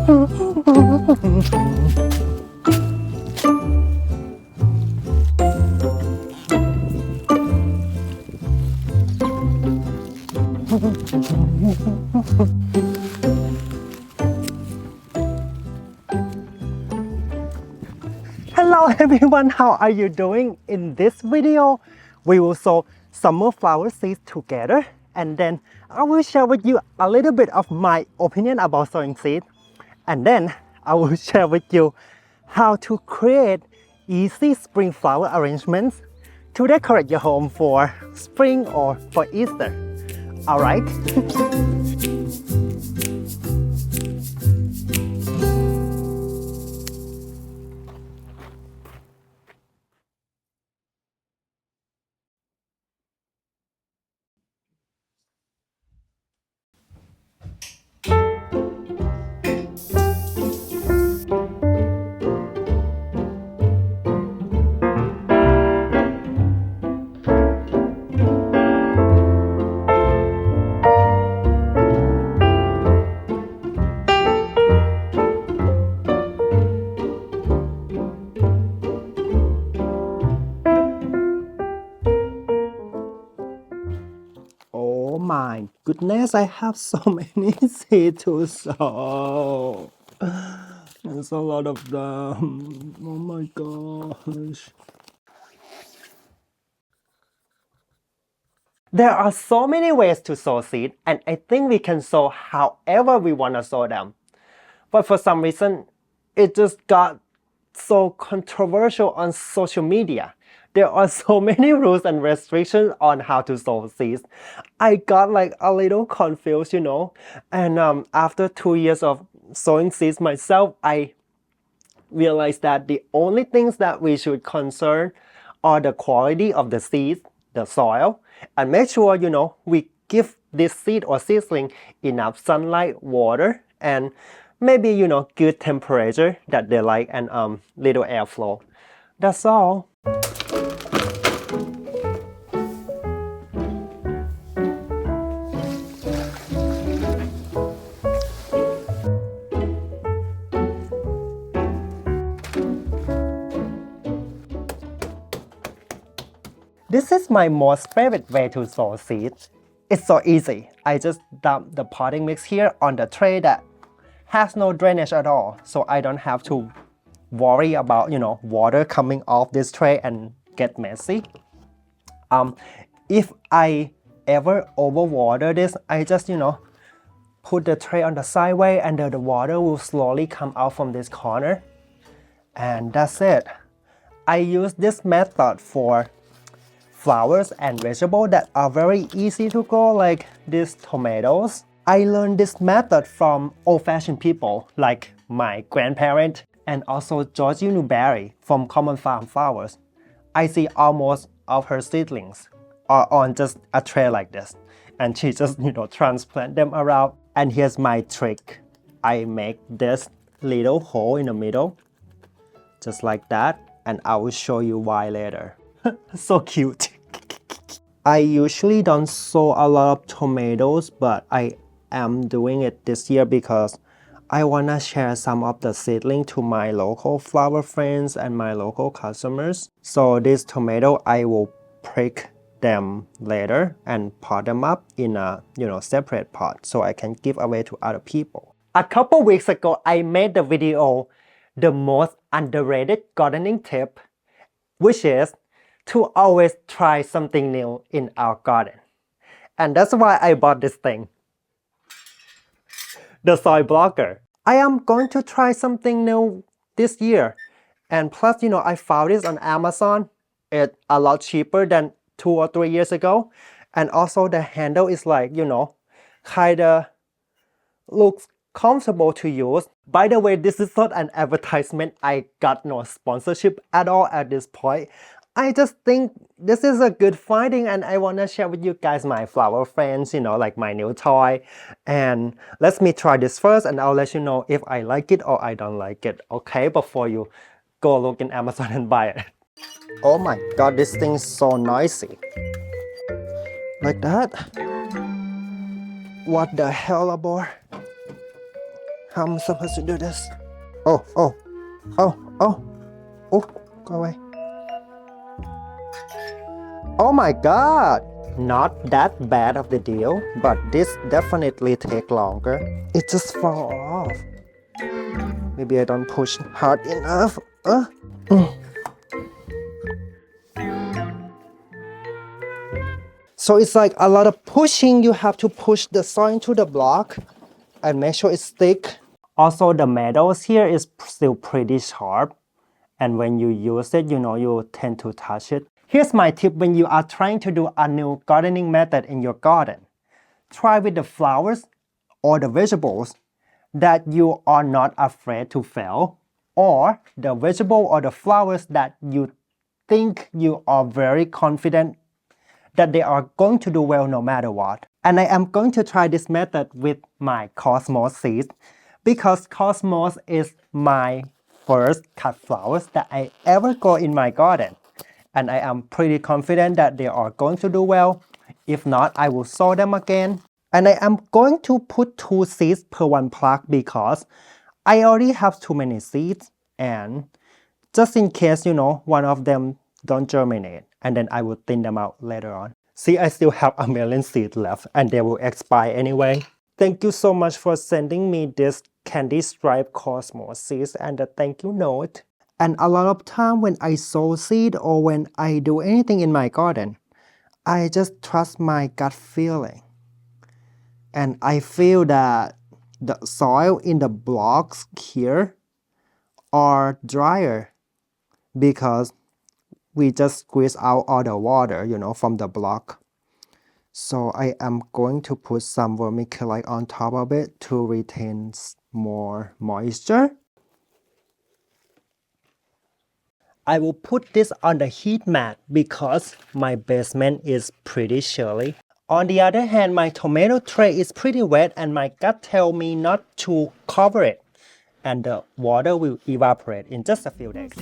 Hello everyone, how are you doing? In this video, we will sow summer flower seeds together, and then I will share with you a little bit of my opinion about sowing seeds, and then I will share with you how to create easy spring flower arrangements to decorate your home for spring or for Easter. Alright? Oh my goodness, I have so many seeds to sow. There's a lot of them. Oh my gosh. There are so many ways to sow seed, and I think we can sow however we want to sow them. But for some reason, it just got so controversial on social media. There are so many rules and restrictions on how to sow seeds. I got like a little confused, you know. And after 2 years of sowing seeds myself, I realized that the only things that we should concern are the quality of the seeds, the soil, and make sure, you know, we give this seed or seedling enough sunlight, water, and maybe, you know, good temperature that they like, and little airflow. That's all. This is my most favorite way to sow seeds. It's so easy. I just dump the potting mix here on the tray that has no drainage at all, so I don't have to worry about, you know, water coming off this tray and get messy. If I ever overwater this, I just, you know, put the tray on the sideway, and the water will slowly come out from this corner. And that's it. I use this method for flowers and vegetables that are very easy to grow, like these tomatoes. I learned this method from old-fashioned people like my grandparent and also Georgie Newberry from Common Farm Flowers. I see almost of her seedlings are on just a tray like this, and she just, you know, transplant them around. And here's my trick. I make this little hole in the middle, just like that, and I will show you why later. So cute. I usually don't sow a lot of tomatoes, but I am doing it this year because I wanna share some of the seedling to my local flower friends and my local customers. So this tomato, I will prick them later and pot them up in a, you know, separate pot so I can give away to other people. A couple weeks ago, I made the video, the most underrated gardening tip, which is to always try something new in our garden. And that's why I bought this thing, the soil blocker. I am going to try something new this year. And plus, you know, I found this on Amazon. It's a lot cheaper than 2 or 3 years ago. And also the handle is like, you know, kinda looks comfortable to use. By the way, this is not an advertisement. I got no sponsorship at all at this point. I just think this is a good finding, and I want to share with you guys, my flower friends, you know, like my new toy. And let me try this first, and I'll let you know if I like it or I don't like it, okay? Before you go look in Amazon and buy it. Oh my god, this thing is so noisy. Like that? What the hell, Abor? How am I supposed to do this? Oh, oh, oh, oh, oh, go away. Oh my god! Not that bad of the deal, but this definitely take longer. It just fall off. Maybe I don't push hard enough. So it's like a lot of pushing. You have to push the soil into the block and make sure it's thick. Also, the metals here is still pretty sharp. And when you use it, you tend to touch it. Here's my tip when you are trying to do a new gardening method in your garden. Try with the flowers or the vegetables that you are not afraid to fail, or the vegetable or the flowers that you think you are very confident that they are going to do well no matter what. And I am going to try this method with my cosmos seeds because cosmos is my first cut flowers that I ever grow in my garden. And I am pretty confident that they are going to do well. If not, I will sow them again. And I am going to put 2 seeds per 1 plug because I already have too many seeds. And just in case, one of them don't germinate. And then I will thin them out later on. See, I still have a million seeds left and they will expire anyway. Thank you so much for sending me this candy stripe cosmos seeds and a thank you note. And a lot of time when I sow seed or when I do anything in my garden, I just trust my gut feeling. And I feel that the soil in the blocks here are drier because we just squeeze out all the water, from the block. So I am going to put some vermiculite on top of it to retain more moisture. I will put this on the heat mat because my basement is pretty chilly. On the other hand, my tomato tray is pretty wet and my gut tells me not to cover it. And the water will evaporate in just a few days.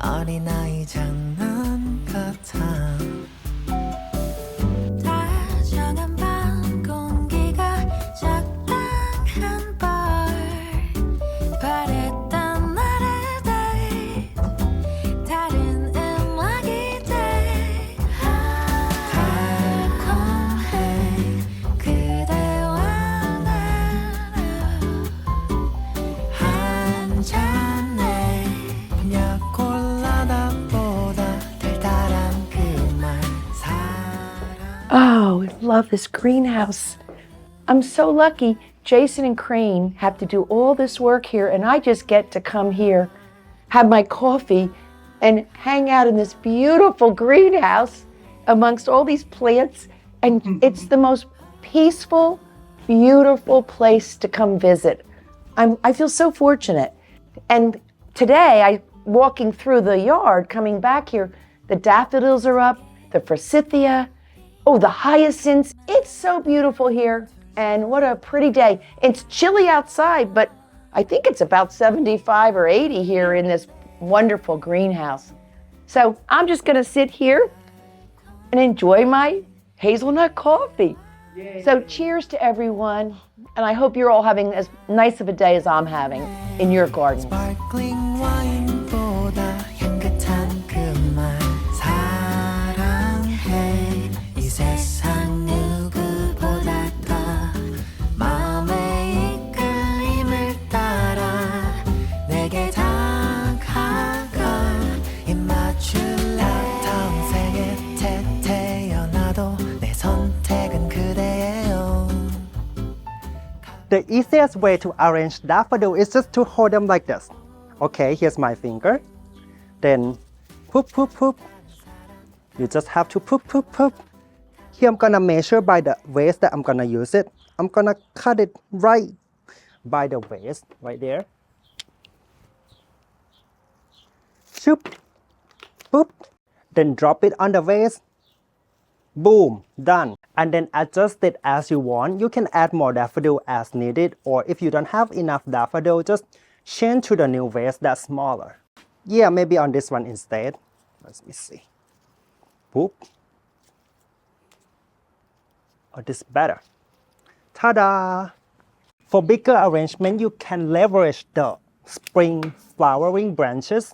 어린아이 장난 같아 Oh, I love this greenhouse. I'm so lucky. Jason and Crane have to do all this work here, and I just get to come here, have my coffee, and hang out in this beautiful greenhouse amongst all these plants. And it's the most peaceful, beautiful place to come visit. I feel so fortunate. And today, walking through the yard, coming back here, the daffodils are up, the forsythia, oh, the hyacinths. It's so beautiful here. And what a pretty day. It's chilly outside, but I think it's about 75 or 80 here in this wonderful greenhouse. So I'm just gonna sit here and enjoy my hazelnut coffee. Yay. So cheers to everyone. And I hope you're all having as nice of a day as I'm having in your garden. Sparkling wine보다 향긋한 그 말 사랑해 이 세상 누구보다 더 마음의 이끌림을 따라 내게 다가가 입 맞출래 다음 생에 태어나도 내 선택은 그대예요. The easiest way to arrange daffodil is just to hold them like this. Okay, here's my finger. Then, poop, poop, poop. You just have to poop, poop, poop. Here I'm gonna measure by the waist that I'm gonna use it. I'm gonna cut it right by the waist, right there. Shoop, poop. Then drop it on the waist. Boom, done. And then adjust it as you want. You can add more daffodil as needed, or if you don't have enough daffodil, just change to the new vase that's smaller. Yeah, maybe on this one instead. Let me see. Boop. Or this better. Ta-da! For bigger arrangement, you can leverage the spring flowering branches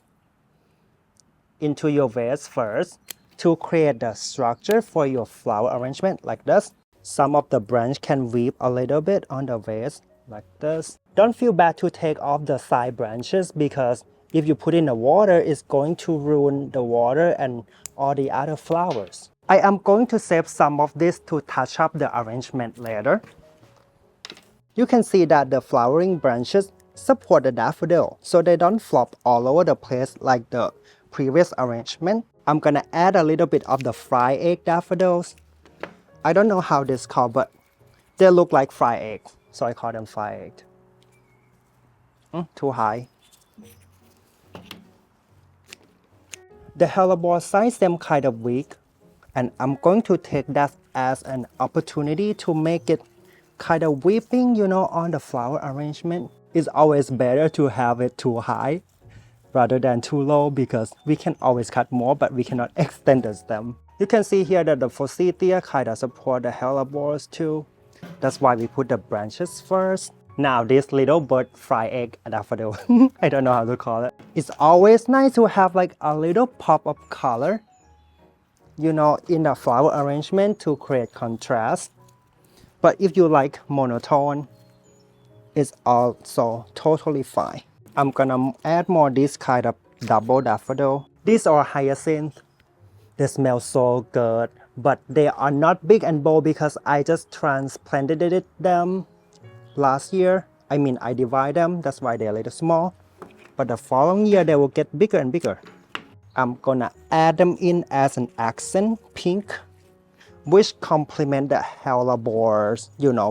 into your vase first to create the structure for your flower arrangement like this. Some of the branch can weep a little bit on the vase like this. Don't feel bad to take off the side branches because if you put in the water, it's going to ruin the water and all the other flowers. I am going to save some of this to touch up the arrangement later. You can see that the flowering branches support the daffodil so they don't flop all over the place like the previous arrangement. I'm gonna add a little bit of the fried egg daffodils. I don't know how this is called, but they look like fried egg, so I call them fried egg. Too high. The hellebore side stem kind of weak, and I'm going to take that as an opportunity to make it kind of weeping, on the flower arrangement. It's always better to have it too high rather than too low because we can always cut more, but we cannot extend the stem. You can see here that the forsythia kind of support the hellebores too. That's why we put the branches first. Now this little bird fried egg daffodil, I don't know how to call it. It's always nice to have like a little pop of color, in the flower arrangement to create contrast. But if you like monotone, it's also totally fine. I'm gonna add more this kind of double daffodil. These are hyacinth. They smell so good, but they are not big and bold because I just transplanted them last year. I divide them, that's why they're a little small. But the following year, they will get bigger and bigger. I'm gonna add them in as an accent pink, which complement the hellebores,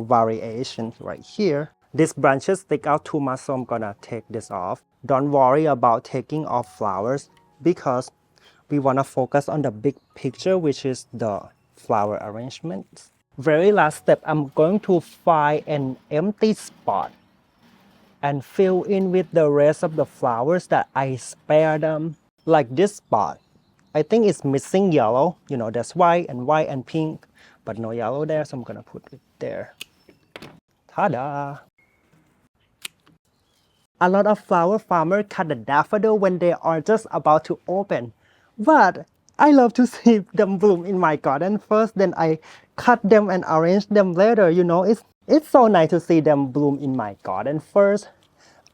variation right here. These branches stick out too much, so I'm gonna take this off. Don't worry about taking off flowers because we wanna focus on the big picture, which is the flower arrangement. Very last step, I'm going to find an empty spot and fill in with the rest of the flowers that I spare them. Like this spot. I think it's missing yellow. There's white and pink, but no yellow there, so I'm gonna put it there. Ta-da! A lot of flower farmers cut the daffodil when they are just about to open. But I love to see them bloom in my garden first, then I cut them and arrange them later. It's so nice to see them bloom in my garden first.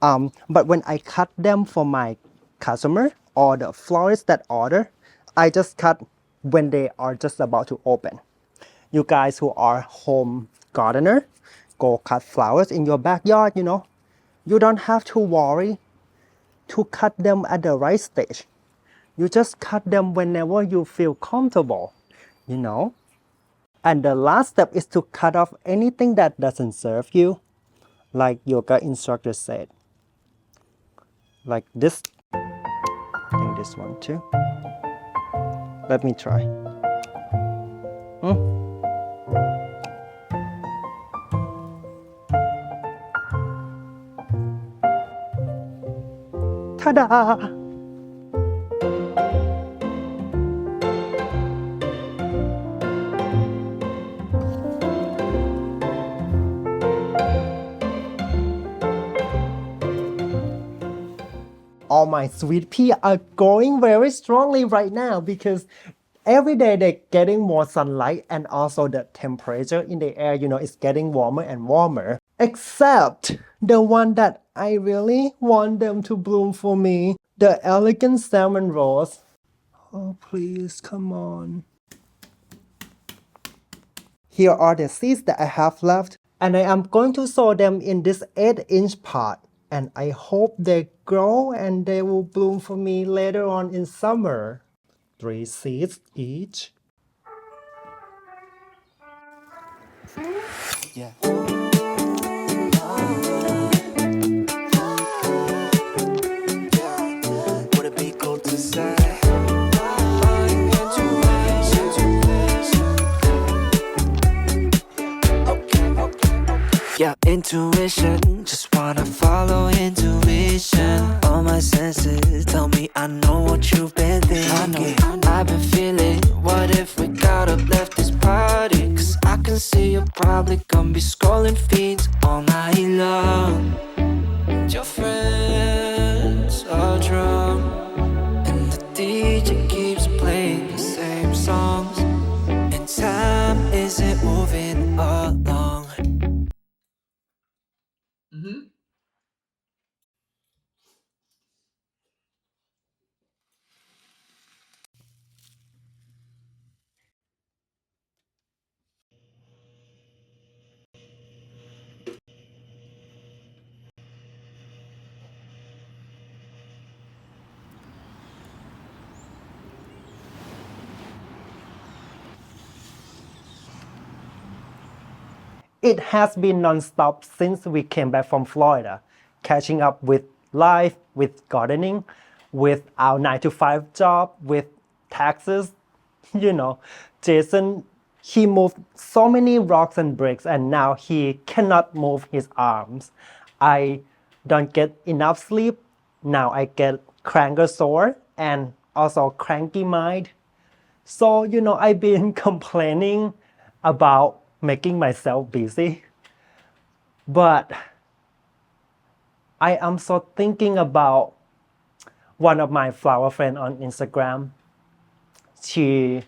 But when I cut them for my customer or the florist that order, I just cut when they are just about to open. You guys who are home gardener, go cut flowers in your backyard, You don't have to worry to cut them at the right stage. You just cut them whenever you feel comfortable, And the last step is to cut off anything that doesn't serve you, like yoga instructor said. Like this. I think this one too. Let me try. Ta-da! All my sweet pea are growing very strongly right now because every day they're getting more sunlight and also the temperature in the air, is getting warmer and warmer. Except the one that I really want them to bloom for me, the elegant salmon rose. Oh, please, come on. Here are the seeds that I have left, and I am going to sow them in this 8-inch pot. And I hope they grow and they will bloom for me later on in summer. 3 seeds each. Yeah. Would it be cool to say? Yeah, intuition, just wanna follow intuition. All my senses tell me I know what you've been thinking. I've been feeling what you're probably gonna be scrolling feeds all night long. And your friends are drunk, and the DJ keeps playing the same songs, and time isn't moving along. It has been non-stop since we came back from Florida, catching up with life, with gardening, with our 9-to-5 job, with taxes. You know, Jason, he moved so many rocks and bricks and now he cannot move his arms. I don't get enough sleep. Now I get cranker sore and also cranky mind. So, you know, I've been complaining about making myself busy. But I am so thinking about one of my flower friends on Instagram. She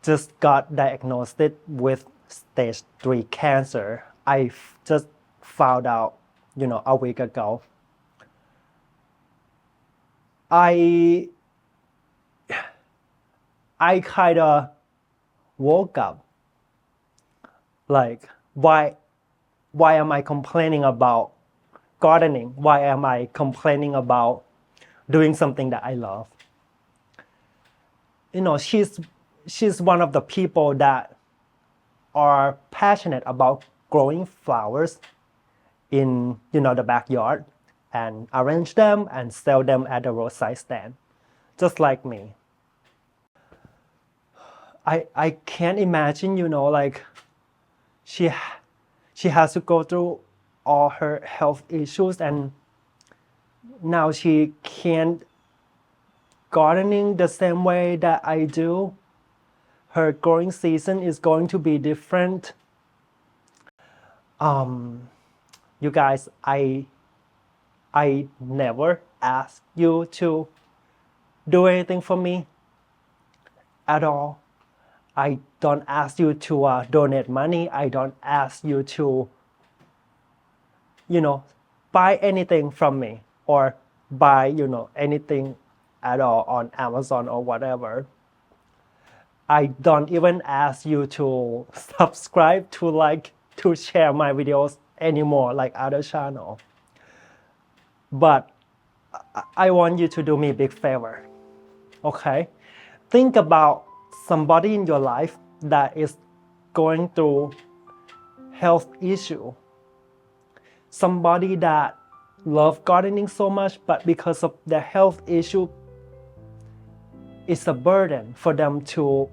just got diagnosed with stage 3 cancer. I just found out, you know, a week ago. I kind of woke up like, why am I complaining about gardening? Why am I complaining about doing something that I love? You know, she's one of the people that are passionate about growing flowers in, you know, the backyard and arrange them and sell them at the roadside stand, just like me. I can't imagine, you know, like she has to go through all her health issues and now she can't gardening the same way that I do. Her growing season is going to be different. You guys, I never asked you to do anything for me at all. I don't ask you to donate money. I don't ask you to, you know, buy anything from me or buy, you know, anything at all on Amazon or whatever. I don't even ask you to subscribe, to like, to share my videos anymore like other channel. But I want you to do me a big favor, okay? Think about somebody in your life that is going through health issue. Somebody that loves gardening so much, but because of their health issue, it's a burden for them to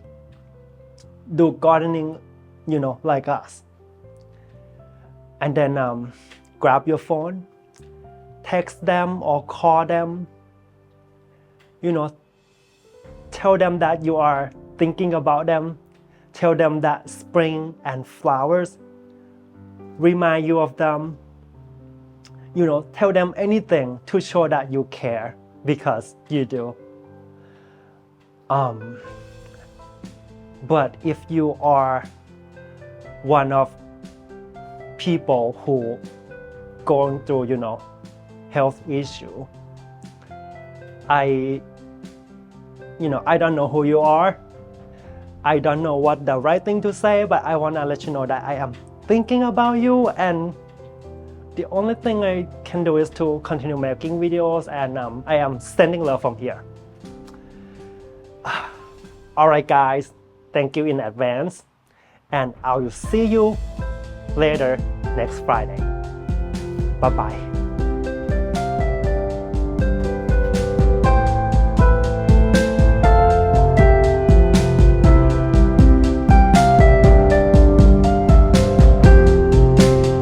do gardening, you know, like us. And then grab your phone, text them or call them, you know, tell them that you are thinking about them, tell them that spring and flowers remind you of them, you know, tell them anything to show that you care, because you do. But if you are one of people who going through, you know, health issue, I don't know who you are. I don't know what the right thing to say, but I want to let you know that I am thinking about you, and the only thing I can do is to continue making videos, and I am sending love from here. Alright guys, thank you in advance, and I will see you later next Friday. Bye bye.